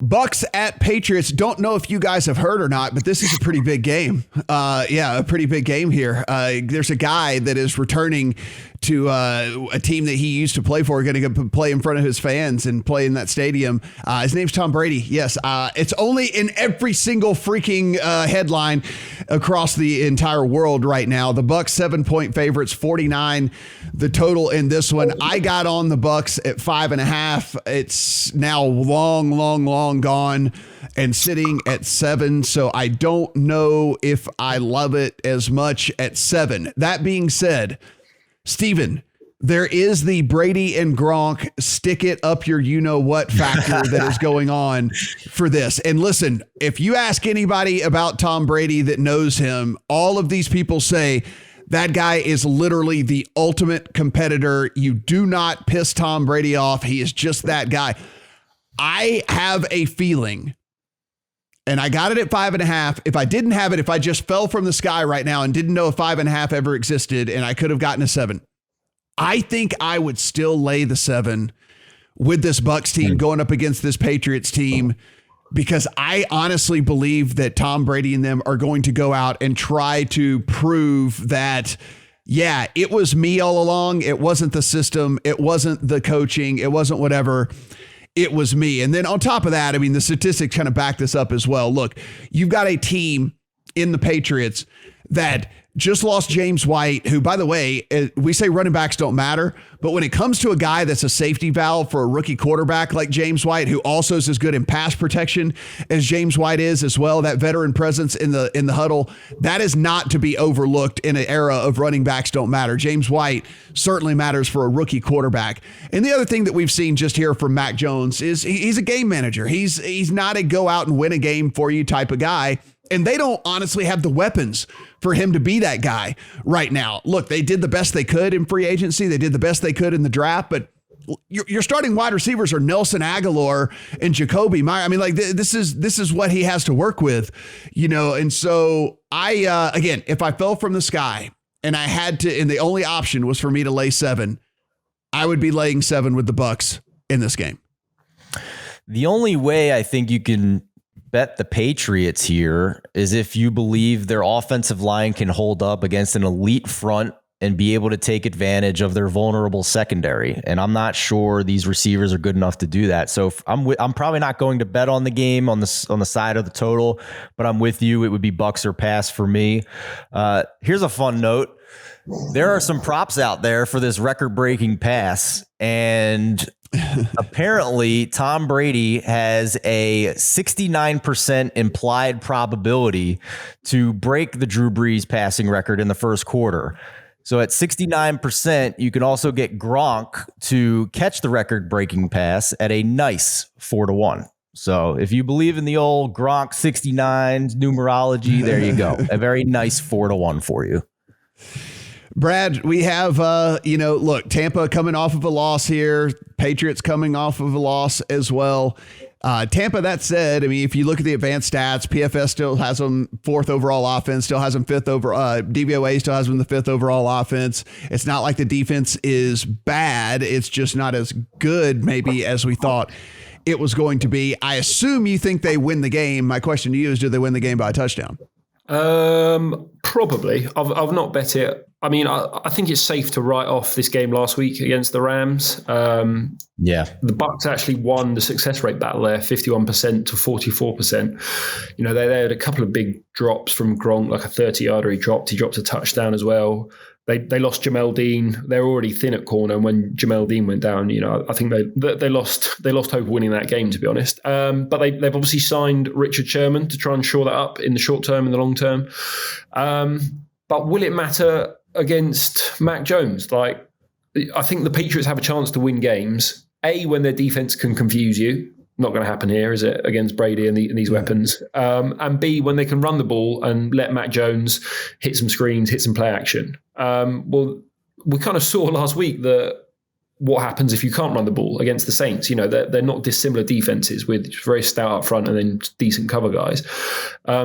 Bucs at Patriots. Don't know if you guys have heard or not, but this is a pretty big game. A pretty big game here. There's a guy that is returning to a team that he used to play for, going to go play in front of his fans and play in that stadium. His name's Tom Brady. Yes, it's only in every single freaking headline across the entire world right now. The Bucs 7-point favorites, 49 the total in this one. I got on the Bucs at 5.5. It's now long gone and sitting at 7. So I don't know if I love it as much at 7. That being said, Steven, there is the Brady and Gronk stick it up your you-know-what factor that is going on for this. And listen, if you ask anybody about Tom Brady that knows him, all of these people say that guy is literally the ultimate competitor. You do not piss Tom Brady off. He is just that guy. I have a feeling, and I got it at 5.5. If I didn't have it, if I just fell from the sky right now and didn't know if 5.5 ever existed and I could have gotten a 7, I think I would still lay the 7 with this Bucs team going up against this Patriots team, because I honestly believe that Tom Brady and them are going to go out and try to prove that, yeah, it was me all along. It wasn't the system. It wasn't the coaching. It wasn't whatever. It was me. And then on top of that, I mean, the statistics kind of back this up as well. Look, you've got a team in the Patriots that just lost James White, who, by the way, we say running backs don't matter, but when it comes to a guy that's a safety valve for a rookie quarterback like James White, who also is as good in pass protection as James White is as well, that veteran presence in the huddle, that is not to be overlooked in an era of running backs don't matter. James White certainly matters for a rookie quarterback. And the other thing that we've seen just here from Mac Jones is he's a game manager. He's not a go out and win a game for you type of guy. And they don't honestly have the weapons for him to be that guy right now. Look, they did the best they could in free agency. They did the best they could in the draft, but your starting wide receivers are Nelson Aguilar and Jacoby Meyer. I mean, like this is what he has to work with, you know? And so again, if I fell from the sky and I had to, and the only option was for me to lay 7, I would be laying 7 with the Bucs in this game. The only way I think you can bet the Patriots here is if you believe their offensive line can hold up against an elite front and be able to take advantage of their vulnerable secondary. And I'm not sure these receivers are good enough to do that. So I'm probably not going to bet on the game on the side of the total, but I'm with you. It would be Bucs or pass for me. Here's a fun note. There are some props out there for this record-breaking pass, and apparently Tom Brady has a 69% implied probability to break the Drew Brees passing record in the first quarter. So at 69%, you can also get Gronk to catch the record-breaking pass at a nice 4-1. So if you believe in the old Gronk 69 numerology, there you go. A very nice 4-1 for you. Brad, we have, look, Tampa coming off of a loss here, Patriots coming off of a loss as well. Tampa, that said, I mean, if you look at the advanced stats, PFS still has them 4th overall offense, still has them 5th over, DVOA still has them the 5th overall offense. It's not like the defense is bad. It's just not as good maybe as we thought it was going to be. I assume you think they win the game. My question to you is, do they win the game by a touchdown? Probably. I've not bet it. I mean, I think it's safe to write off this game last week against the Rams. The Bucs actually won the success rate battle there, 51% to 44%. You know, they had a couple of big drops from Gronk, like a 30-yarder he dropped. He dropped a touchdown as well. They lost Jamel Dean. They were already thin at corner, and when Jamel Dean went down, you know, I think they lost hope of winning that game, to be honest. But they've obviously signed Richard Sherman to try and shore that up in the short term and the long term. But will it matter against Mac Jones? Like, I think the Patriots have a chance to win games, A, when their defense can confuse you. Not going to happen here, is it, against Brady and these weapons? And B, when they can run the ball and let Mac Jones hit some screens, hit some play action. Well, we kind of saw last week that what happens if you can't run the ball against the Saints. You know, they're not dissimilar defenses with very stout up front and then decent cover guys.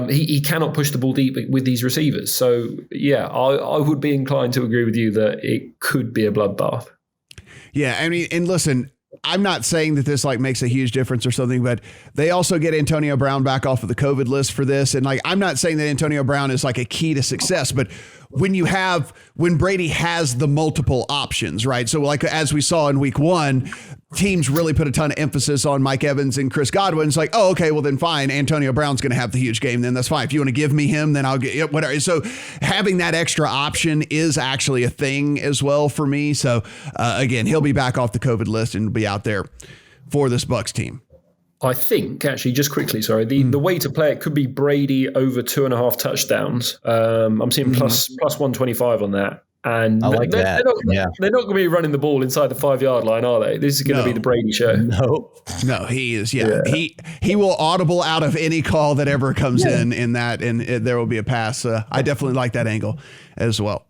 He cannot push the ball deep with these receivers. So, yeah, I would be inclined to agree with you that it could be a bloodbath. Yeah, I mean, and listen, I'm not saying that this like makes a huge difference or something, but they also get Antonio Brown back off of the COVID list for this. And like, I'm not saying that Antonio Brown is like a key to success, but when Brady has the multiple options, right? So like, as we saw in week 1, teams really put a ton of emphasis on Mike Evans and Chris Godwin. It's like, oh, okay, well then fine. Antonio Brown's going to have the huge game. Then that's fine. If you want to give me him, then I'll get whatever. So having that extra option is actually a thing as well for me. So again, he'll be back off the COVID list and be out there for this Bucs team. I think actually, just quickly, sorry, the way to play it could be Brady over 2.5 touchdowns. I'm seeing plus 125 on that. And I like that. They're not going to be running the ball inside the 5-yard line, are they? This is going to be the Brady show. No, he is. Yeah. He will audible out of any call that ever comes in that, and there will be a pass. I definitely like that angle as well.